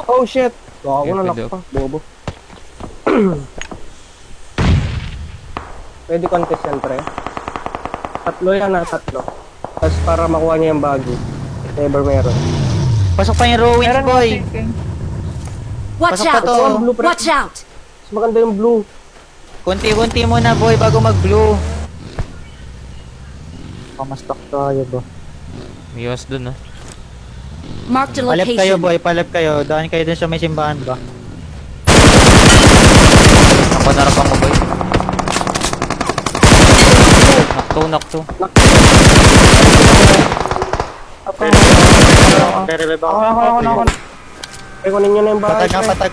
Oh shit! Baka ko Okay, na pwede pa, bobo. Pwede contest yan, pre. Tatlo yan tatlo. Tapos para makuha niya yung bagay. If ever meron. Pasok pa yung ruins, Meron boy. Watch Pasok pa out! to. Ito ang blue, pre. Watch out! Mas maganda yung blue. Kunti-kunti muna, boy, bago mag-blue. Pamastok tayo, ba? May iwas dun ah. Mark the Palip kayo, location. boy, palip kayo. Daan kayo dun sa may simbahan ba? Napanarapan mo boy. Nakto. Re-revive ako. Ako. Pre, kunin nyo na yung bagay, Patag na, pre.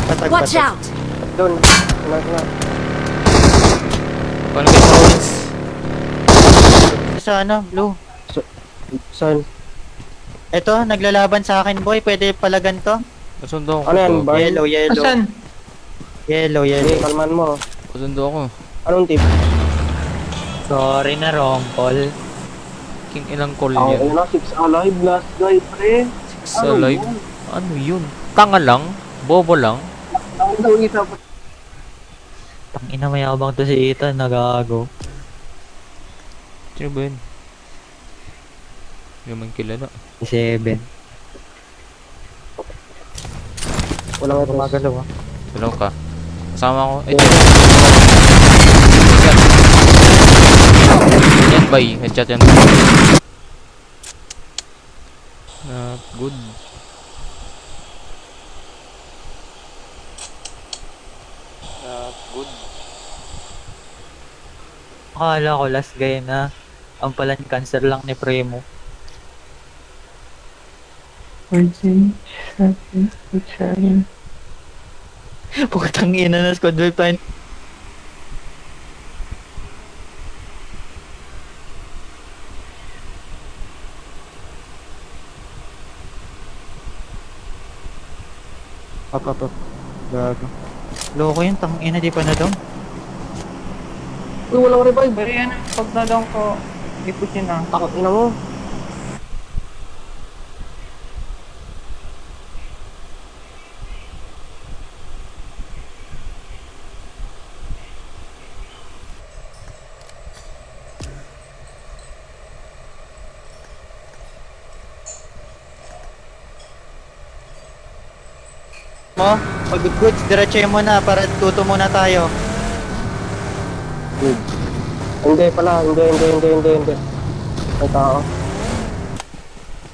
patag. Watch out! Doon. Na. Paano kayo sa ruins? Sa ano, blue. Saan? Ito, naglalaban sa akin, boy. Pwede pala ganito. Kasundo ako. Ano yan, ba? Yellow. Asan? Yellow. Hindi, kalman mo. Kasundo ako. Anong tip? Sorry na, Rompol. King ilang call Ako yan. na, 6 alive, last guy, pre. Sa live. Ano yun? Tanga lang? Bobo lang? Ang daw isa pa. Tangina, mayabang to si Ethan, nagago. Sino ba yun? Hindi naman kilala. Si 7. Walang ito. Gumagalaw ah. Dalaw ka. Kasama ko. Eh, yan bay. Headshot yan. Good. Good. Akala ko last guy na ang palan cancer lang ni Primo. Putang ina na squad wipe tayo. Up. Gago. Loko yun, tang ina di pa na daw. Uy, walang revive. Pero yan, pag na-down ko, i-push yun na. Takot ina mo. Mo, pag goods, diretso mo na para tuto muna tayo. Good. Hindi pala, hindi. May tao.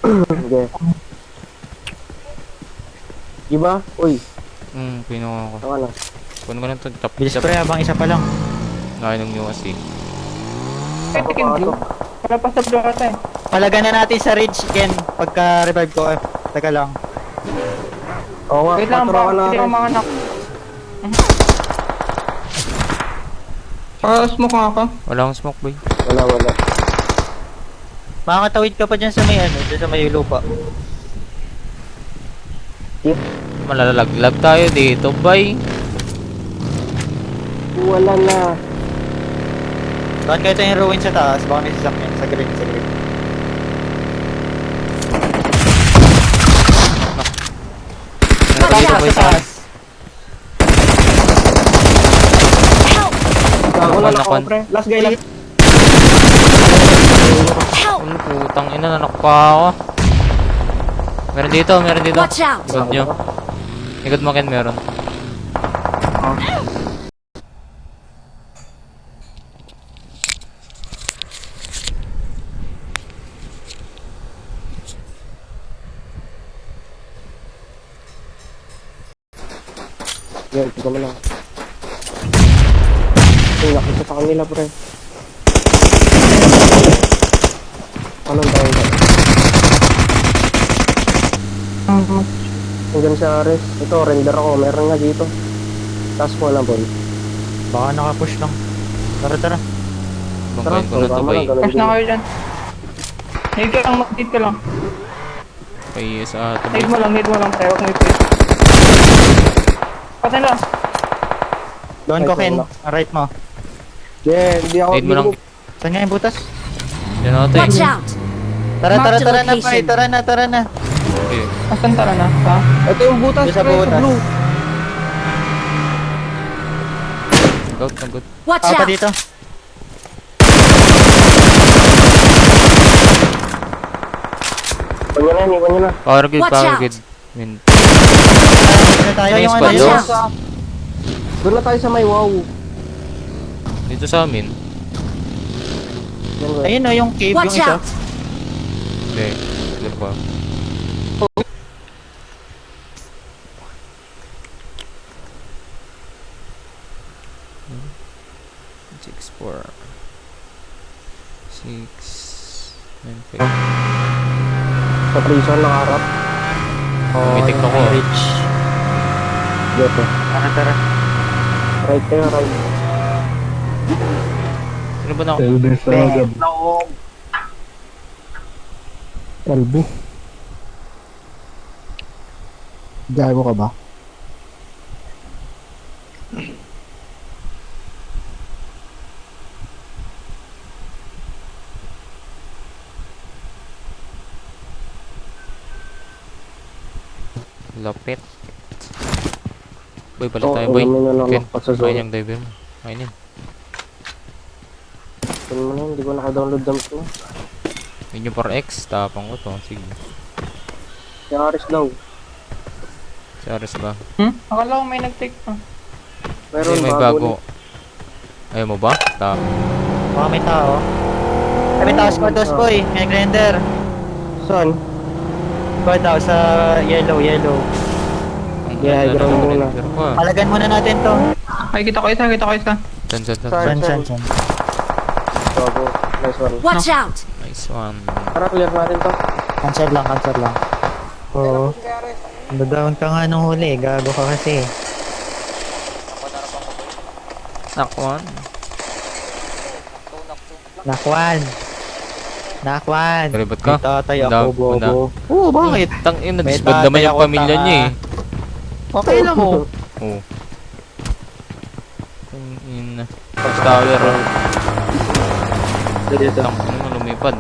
Hindi. Diba? Uy, Pinuha ko. tama na. Kunin ko lang ito. Top. Bilis pre, abang isa pa lang. Nakain ng news eh. Pwede kin blue. Wala pa sa blue ata eh. Palagan na natin sa ridge, Ken. Pagka revive ko, teka lang. Oo nga, Wait lang, paturakan hindi natin. ako mga anak. Smoke nga ako. Wala akong smoke boy. Wala. Makakatawid ka pa dyan sa may ano, dyan sa may lupa. Tip. Malalaglag tayo dito bay. Wala na. Doon kayo tayong ruin sa taas, baka may sasakyan sa green. Watch out! Boy, sa taas. Help! Gago na Nakon. nako, pre. Last guy lang. Help! Ano putang ina, nanakpa ako. Meron dito. Watch out! Likod nyo. Likod mo Ken, meron. Yan, ito mo lang. Uy, nakita sa kanila, pre. Anong tawag ka? Hanggang sa rest. Ito, render ako. Meron nga dito. Task mo lang, Bon. Baka nakapush lang. Tara. Bangkain ko na to tama bay. ganun Push din. na kayo dyan. Need ka lang, mag-need ka lang. Bay sa ato Need bay. mo lang, pre. Huwag mo i-push. Patay lang. Doon ko, Ken. Right mo. Yeah, hindi ako. Need mo lang. Saan nga yung butas? Yan ako to Watch eh. out! Tara Mark the na, pre. location. Tara na. Okay. Asan tara na? Ha? Ito yung butas, Yung sa pre, butas. blue. Nagot. Watch Ako pa out! dito. Iwan nyo na. Power grid, Watch power out. grid. Min. Dito tayo Nice yung ba, ano Watch yun. out! Doon na tayo sa may wow. Dito sa amin. Yan, pre. Ayun o, yung cave yung Watch isa. out! Hindi. Hindi pa. Six, 4 6 9 5. Sa prison, nakaharap. May TikTok ko. Rich. Dito. Tara. Right kayo, right. Sino ba na? Kalbo. Gago ka ba? Lapit. Boy, balik tayo, boy. Ken, kain yung diver mo. Kainin. Ken mo na, hindi ko naka-download dumps na. Yun yung 4X. Tapang ko to. Sige. Yaris daw. Si Ares ba? Akala ko may nag-take pa. Meron Hindi, may bago. bago. Ayaw mo ba? Baka may tao. Ay, may tao sa dos, boy. May grinder. Saan? Boy, tao sa yellow. Yeah, ground muna. Palagan muna natin to. Ay, kita ko isa. San. San. Bago. Nice one. Watch out! Nice one. Tara, clear natin to. Cancel lang. Oo. Down ka nga nung huli. Gago ka kasi. Nakwan. Nakwan. Karibot ka? Tatay Bunda- ako, bunda. bobo. Oo, bakit? Tang ina, May disband naman tatay yung ako, pamilya tanga. niya eh. Okay lang mo. Oo. Tang ina. First tower ah. Dito. Tang ina, lumipad.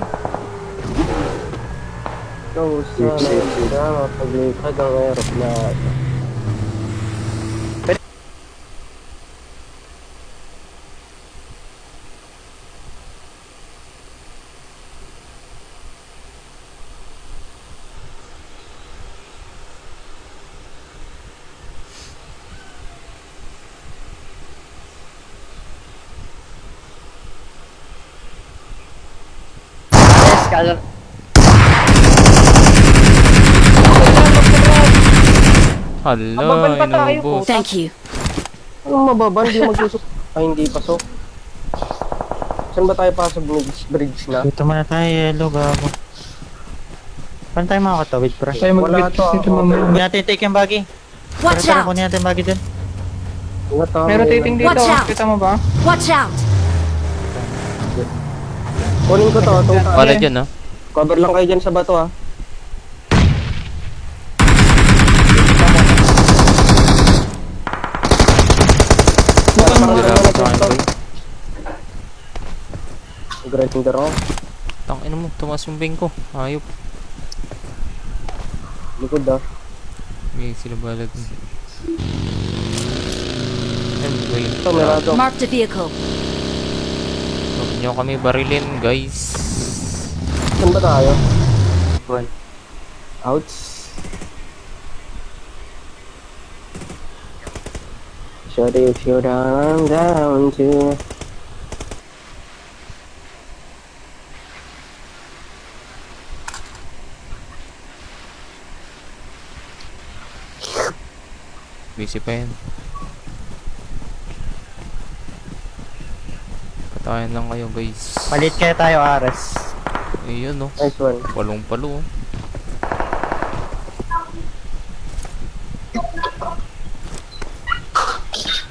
Ikaw sana mapaglipad ang aeroplano. Yes, kala. Hala, Mababan pa tayo, inubos. Thank you. Anong mababa? Hindi magsusok. Ay, hindi pasok. Saan ba tayo pasok? Bridge na? Dito muna tayo, yellow, gago. Paano tayo makakatawid, pre? Tayo Wala mag-bit to, dito ako. mamaya. Hindi natin take yung baggy. Watch Tara, out! kunin natin yung baggy dun. Ingat ha. May rotating dito. Watch out. Kita mo ba? Watch out! Kunin ko to. Wala dyan ah. Cover lang kayo dyan sa bato ha. Grinder ako. Tang ina mo, tumas yung bing ko. Ayop. Likod ah. May sila balag. Anyway, Ito, merado. Marked a vehicle. huwag nyo kami barilin, guys. Saan ba tayo? Bon. Outs. Sorry if you're down to... Busy pa yan. Patayan lang kayo, guys. Palit kaya tayo, Ares. Ayun no. Nice one. Palong palo.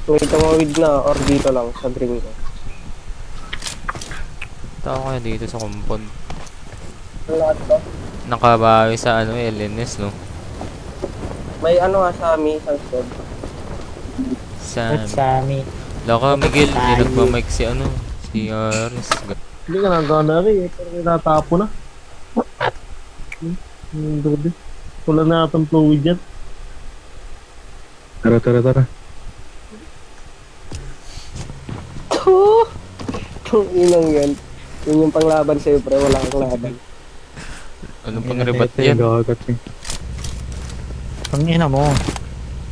May tumawid na or dito lang sa green ko. Tao kaya dito sa compound. Lahat ba? Nakabawi sa ano, LNS no. May ano nga sa amin, isang step. Sa Sami. Laka Miguel, hindi nagmamic si ano, si Aris. Hindi ka nagana rin eh, pero natapo na. Dobe. Wala na atang fluid yan. Tara, tara, tara. Kung inang yan. Yun yung panglaban sa'yo, pre. Wala kang laban. Ano pang rebat yan? Gagat eh. Ang ina mo.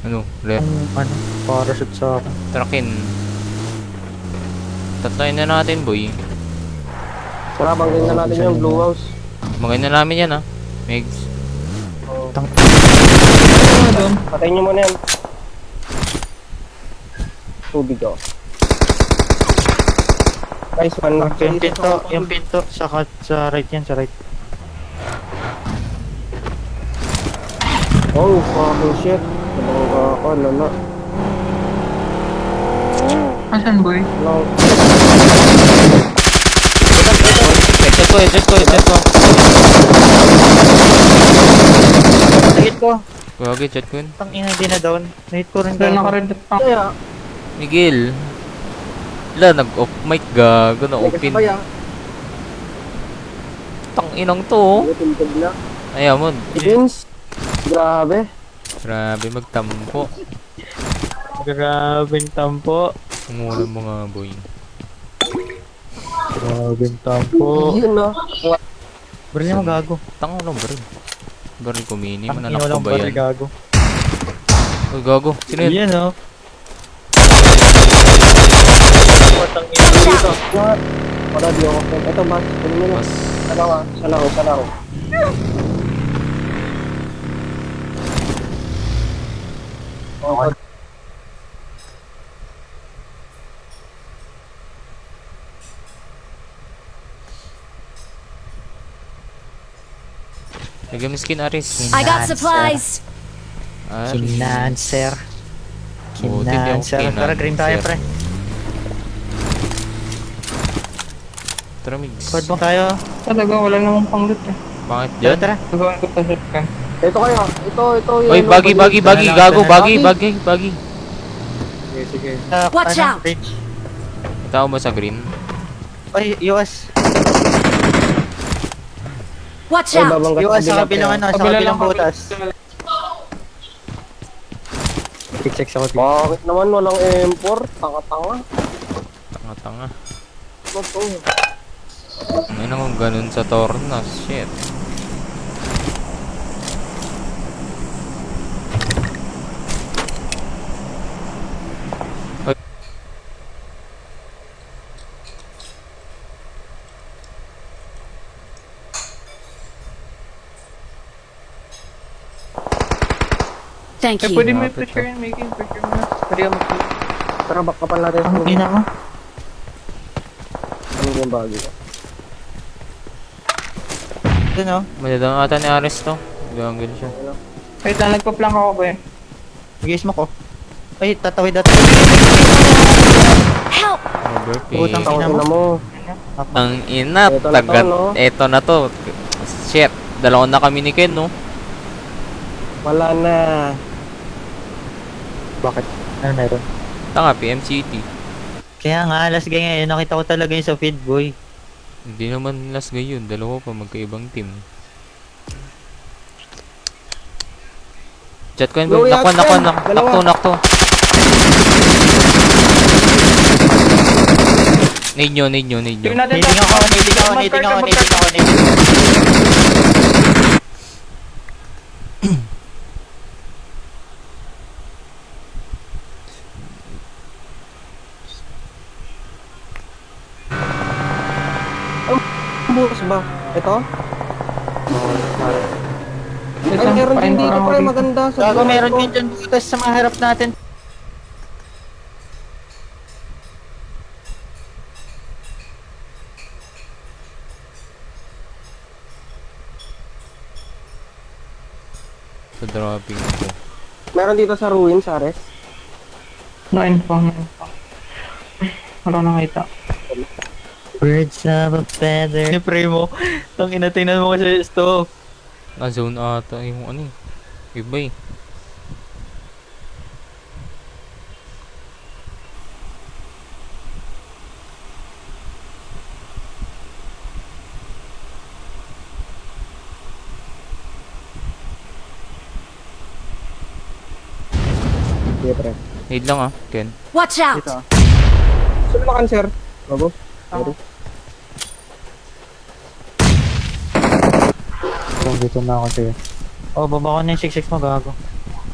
Ano? Re? Ano? Parachute sa akin. Trakin. Tatlayin na natin, boy. Tara, bangin na natin yung blue house. Magayin na namin yan, ha? Megs. Patayin nyo muna yan. Tubig oh. Nice one. Yung pinto, sa right yan, sa right. Oh, fucking shit. Nabangga ako, lala. Asan boy? Long. Headshot ko, headshot ko, headshot ko. Hit ko. Gagi, headshot ko yun. Tang ina, di na down. Hit ko rin Wala down. naka-red dot pa. Kaya, Miguel. Wala, nag-off mic, gago na open. kaya. Tang inang to, oh. Tintog na. Ayaw mo. Vince. Grabe. Grabe, magtampo. Grabing tampo. Umulan mo nga, boy. Grabing tampo. Yun no. Baril mo gago. Tang ano, baril. Baril ko, mini. Ang Mananak ino ko lang ba baril yan? gago. Uy, gago. Sino yun? Yan oh. Watch out! Wala di ako. Ito mas. Kunin mo na. Mas... Sa laro. Okay. Lagyan mo skin, Aris. I got supplies. Aris. Kinancer. Buti di ako Kinancer. Tara, green tayo kinancer. pre. Tara, Migs. Squad mo tayo. Talaga wala namang pang-loot eh. Bakit Tara, yan? tara. Gagawin ko sa shotgun. Ito kayo. Ito. Uy, bagi, gago, bagi. Sige, sige. Watch out. Bridge. Tao ba sa green? Ay, US. Watch Ay, out! babanggat US sa kabila, kabilang pre. ano, sa Kabila kabilang lang butas. Check sa kapit. Bakit naman walang M4? Tanga-tanga. Tanga-tanga. Ano to? Ngayon akong ganun sa Tornas. Shit. Thank Eh, you. pwede mo Lapit i-pressure yun, Mickey. Pressure mo na. Pwede ka mag-click. Tara, back ka pa natin. Ang ina mo. Ano yung bagay ko? Dun oh. Madadang ata ni Ares to. Gagawin siya. Wait lang, nagpa-plank ako ba eh. Sige, smoke ko. Ay, tatawid dati. Help! Overpay. Utang Tawag ina na mo. mo. Ang ina. Eto na to, Tagat. no? Eto na to. Shit. Dalawa na kami ni Ken, no? Wala na. Bakit? Ano meron? Tanga, PMCT. Kaya nga, last game ngayon, nakita ko talaga yung sa feed, boy. Hindi naman last ngayon. Dalawa pa magkaibang team. Chat ko yun, Go, boy. Yax, Ken. Dalawa. Nakto. Need nyo. Tingnan natin Nading ako. Bukas ba? Ito? Wait Ay, lang, meron din pain dito, parang pre. ako Maganda. Sa Gago, buhay meron ko. din dyan butas sa mga harap natin. Sa dropping ko. Meron dito sa ruins, Ares. No info. Wala ko nakita. Birds of a feather. Pray mo. Tang inatingnan mo kasi stove. Na-zone ata yung ano eh. Iba eh. Sige, pre. Need lang ah, Ken. Watch out! Dito. Sulakan, sir. Bago. Sorry. Dito na ako sa'yo. Oh, baba ko na yung 6-6 mo, gago.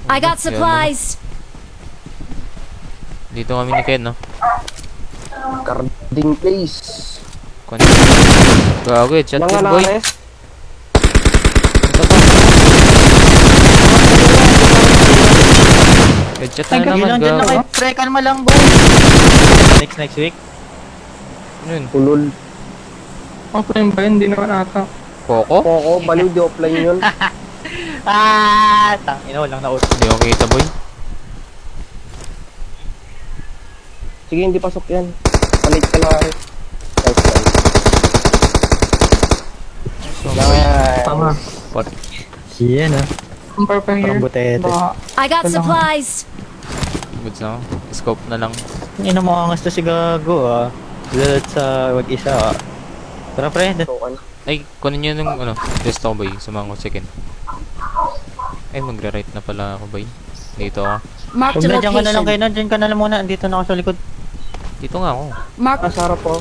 I got supplies! Dito kami ni Ken, no? Carding place. Kon- Gago, headshot Mga yun, boy. na-arrest. Headshot na naman, Ilan dyan na gago. kayo? Pre, kalma lang, boy. Next week. Yun, Ulol. Offline ba yun? Hindi naman ata. Poco? Poco, baliw di offline yun. Tangina, walang naut. Hindi ko kita, boy. Sige, hindi pasok yan. Palit ka na rin. Nice, nice. Nice. Tama. Pot. Yan ah. Compare pa here. Parang butete. Baka, I got Kailangan. supplies! Goods na ako. Scope na lang. Ina mo angas to si gago ah. Lalat sa wag-isa ah. Tara pre, Tokan. Ay, kunin nyo nung ano, test ako, boy. Sumama ko second. Ay, magre-right na pala ako, boy. Dito ako. Marked kung a nandiyan ka na lang kayo, location. nandiyan ka na lang muna. Andito na ako sa likod. Dito nga ako. Mark Nasa harap po.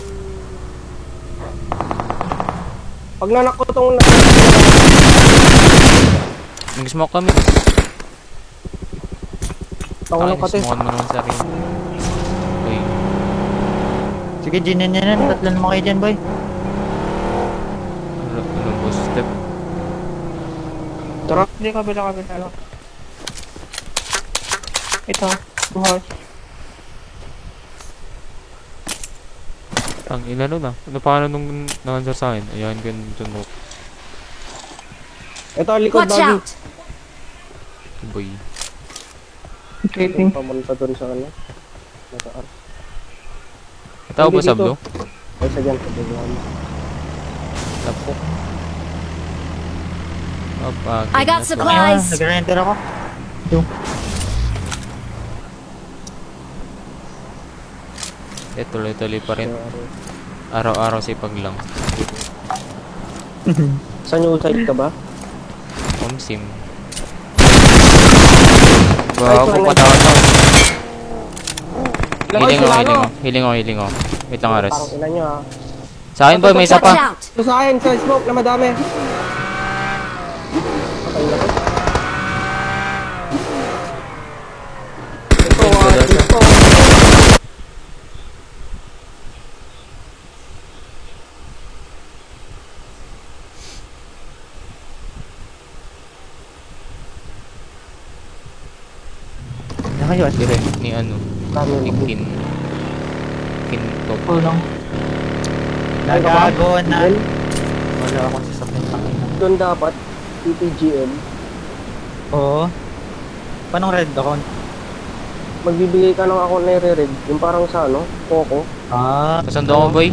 Pag nanak ko tong Nag-smoke kami. ako ng kate. Smoke mo naman sa akin. Boy. Sige, ginin yan. Tatlan mo kayo dyan, boy. Ano, boss step. Tara. hindi kabila. Ito. Buhos. Ang ina nun ah. Ano paano nung na-answer sa akin? Ayan, ganito no. Ito, likod Watch bagi. out! Boy. Trading. Pamunta dun sa ano. Nasa arp. Tao ba Hindi sa dito. blue? Ay, sa dyan. Sa dyan. Tapok. Opa, I got goodness. supplies. Ayun, nag-renter ako. Tuloy-tuloy pa rin. Araw-araw sipag lang. Sa new site ka ba? Home sim. Bago Ay, patawad ako. Ilagay sila, Healing ako. Wait lang, Ares. Parang ina nyo ha. Sa akin, boy, may isa Watch pa. out! Ito sa akin, sa smoke na madami. Patay na ko. Ito, ito. Na kayo, at Dire, ni ano, Dami. ni Kintot. Kulang. nagago na. Then, Wala akong sasakyan. Tangina. doon dapat, PPGM, Oo. Paano red account? magbibigay ka ng account na i-red. Yung parang sa ano, Poco. Ah, Kasando ako, boy.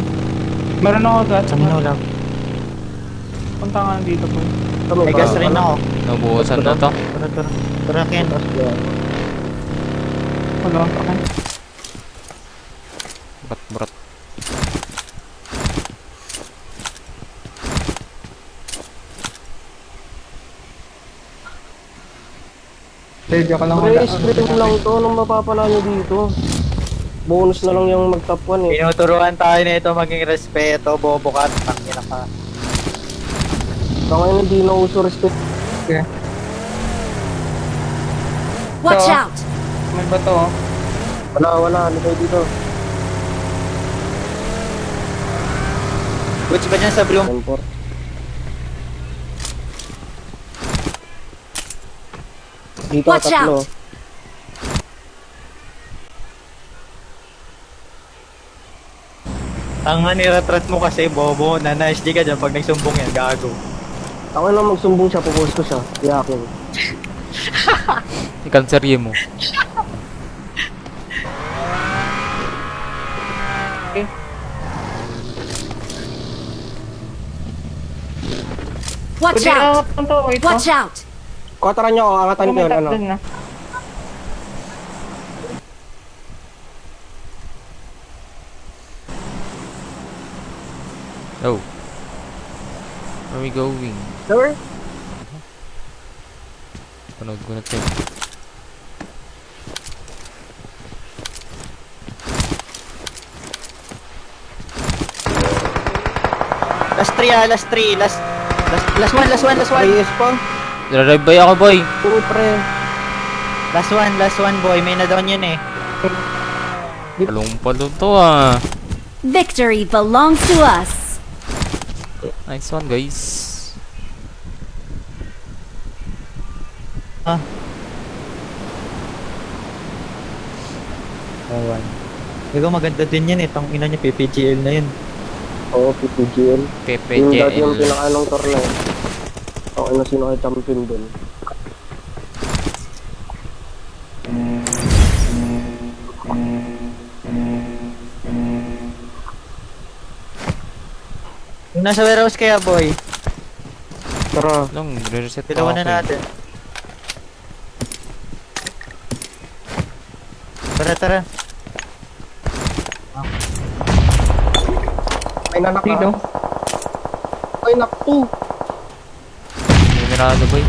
Meron ako gas. sa minulaw. Punta nga dito po. Tama May ba? gas rin ako. Nabuhusan na to. Tara, Ken. Tapos yan. Wala pa kayo. Brat-brat. Ready ka lang Pre-stream lang to nung mapapala nyo dito. Bonus na lang yung mag-top 1 eh. Tinuturuan tayo na ito maging respeto, bobo ka. Tangina ka. Sa ngayon hindi na uso respect. Watch Ito. out! May bato oh. Wala. Ano kayo dito? Goods ba dyan sa Bloom? Tempor. Dito Watch tatlo. out. Ang niretrat mo kasi, bobo. Na-SD ka dyan pag nagsumbong yan, gago. Ako na magsumbong siya, pupost ko siya. Iyakin. I-cancerye mo. Watch Pwede out! ako punto. Wait Watch out! Kataran niyo ako, angatan ko yun, ano. na. Oh. Where are we going? Sir? Panood ko na tayo. last 3. Last one. Reyes pa. Drive-by ako, boy. Puro pre. Last one, boy. May na-down yun eh. Palong-palo to ah. Victory belongs to us. Nice one, guys. Awan. Ikaw maganda din yan eh. Tangina niya, PPGL na yun. Oo, PPGL. Yung dati yung PPJL. pinaka-anong torneo. Okay na sino kay champion dun. Yung nasa warehouse kaya, boy. Tara. Lang, reset pa Dalawa na ako eh. natin. Tara. Ay, nanak Dito. na. Ay, nakto. May mirado, boy.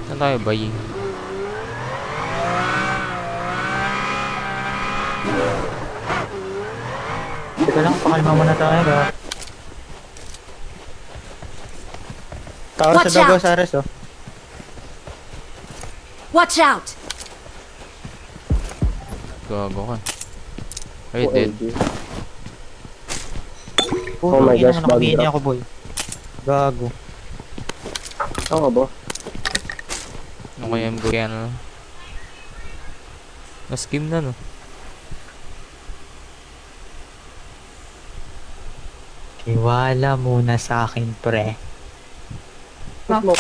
Saan tayo, boy? Teka lang, pakalma muna tayo. Ba? Tao sa Watch Dogo out. Sares, oh. Watch out! Gago ka. Ay, Oh, dead. LG. Oh my gosh, nakabini bag drop. ako, boy. Gago. Ako ba? Ano kaya yung kaya na? Na-skim na, no? Iwala muna sa akin, pre.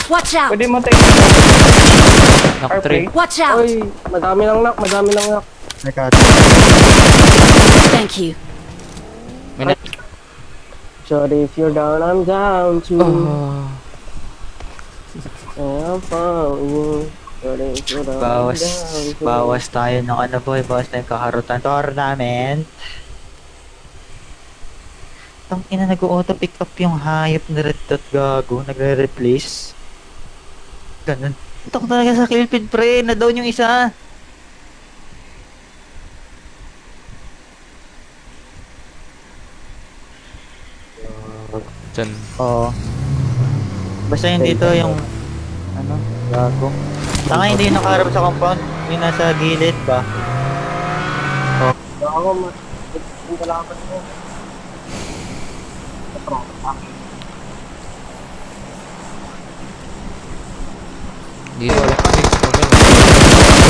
Watch out! Pwede mo tayo. Knock 3. Watch out! Ay, madami lang nak. Thank you. Minute. Sorry if you're down, I'm down too. Oh. I'm found you. Sorry if you're down, I'm down too. Bawas tayo ng ano, boy. Bawas tayo kakarutan. Tournament. Tang ina, nag-auto pick up yung hayop na red dot, gago. Nagre-replace. Ganun. Ito ko talaga sa killfeed, pre. Na-down yung isa. Diyan. Oo. Basta yun dito yung ano, gago. Tanga, hindi yung nakaharap sa compound. Yung nasa gilid ba? Ako, yung kalaban mo. Dito wala kami.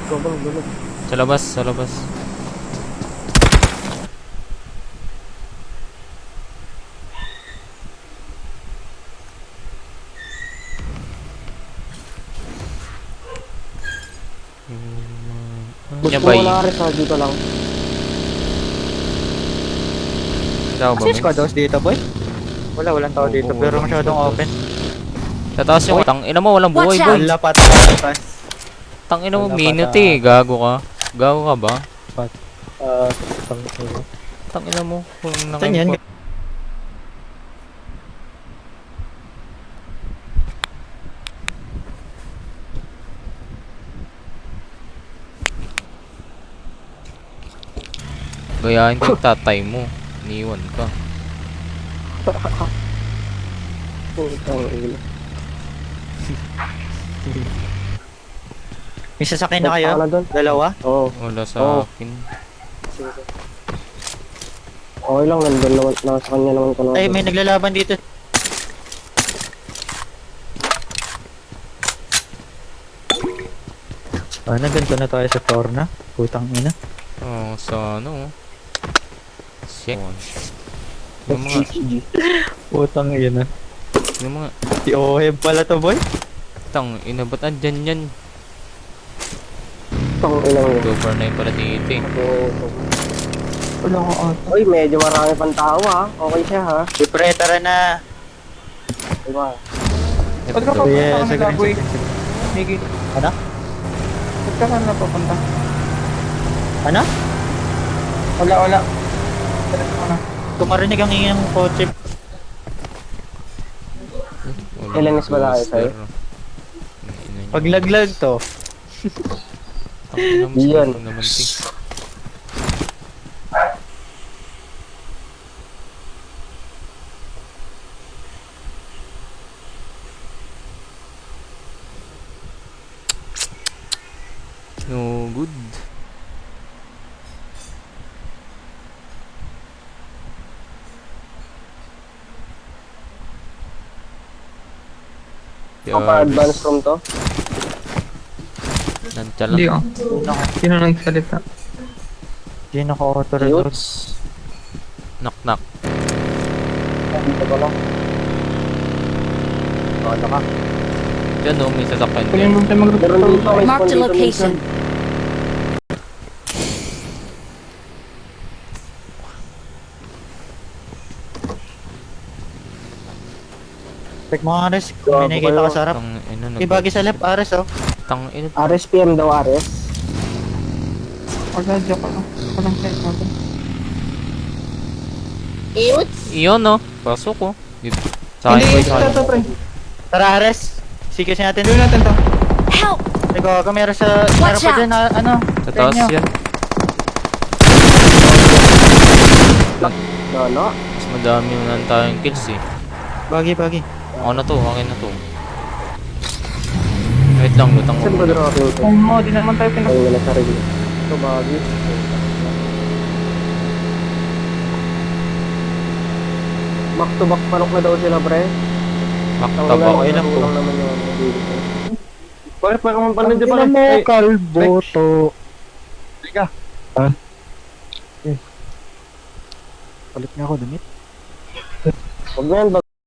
Ikaw ba, gulo? Sa labas, sa labas. Gusto Yan mo ba na rin sa dito lang. Ikaw ba, Kasi Mix? squad house dito, boy? Walang tao dito, pero masyadong open. Sa taas yung tang ina mo, walang buhay, Watch boy. out. Wala pa Tang ina mo, Wala pa minute ta- eh. Gago ka. Gago ka ba? Tangina. Tang ina mo. Kung Saan yan? Gayahin ko yung tatay mo. Iniwan ka. Putang ina. May sasakyan na kayo? Ano doon? Dalawa? Oo. Wala sa Oh. akin. Okay lang, nandun naman, nasa kanya naman ko Ay, may naglalaban dito. Ganito na tayo sa Torna. Putang ina. Oh, sa ano. Shit. Yung mga, Putang ina. yung mga, Si Oheb pala to, boy. tang ina, ba't andyan yan? Tang ina mo. 249 pala dito eh. Wala ko ata. Uy, medyo marami pang tao ha. Okay siya ha. Siyempre, tara na. Diba? Ba't ka Ito. papunta Yeah, ka sa nila, green boy? sector. Miggy, Ano? ba't ka saan napapunta? Ano? Wala. Tara na. Kumarinig ang ingin ng kotse. Walang LNS ba tayo booster. sa'yo? Ina niyo. Paglaglag to. Tangina mo, Yan. siguro naman, ting. No good. Mapa-advance from to. Nantya Hindi lang. oh. Sino nagsalita? Hindi naka-auto reload. Youths. Knock knock. Dito ko lang. Ano ka? Diyan no, may sasakyan Pwede dyan. naman tayo mag-group. Meron dito, may Marked spawn a dito location. minsan. Check mo Ares, kung may nakikita ka sa harap. Tang ina Ibagi sa left, Ares oh. Tang ina. RSPM daw, RS. Pag-adyo ko lang. Walang set natin. Iyon no. Pasok ko. Dito. Sa akin Hindi, boy, sa ito akin. pre. Tara Ares, sikis natin. Gawin natin to. Help! Ikaw, meron sa, meron Watch pa out. dyan na, ano, Sa taas inyo. yan. No. Mas madami mo na tayong kills eh. Bagi. Ako na to, akin na to. Wait lang, lutang ko Saan ba muna. dropping ito? Kung mo, di naman tayo pinag... Ay, wala sarili. Ito, bagay. Back to back panok na daw sila, pre. Maktaba ko. okay lang po. Lang naman yung dito. Pare, pa naman pala di Ang pala. ina mo, Ay, kalbo to. Teka. Ha? Palit nga ako damit. Huwag na yan,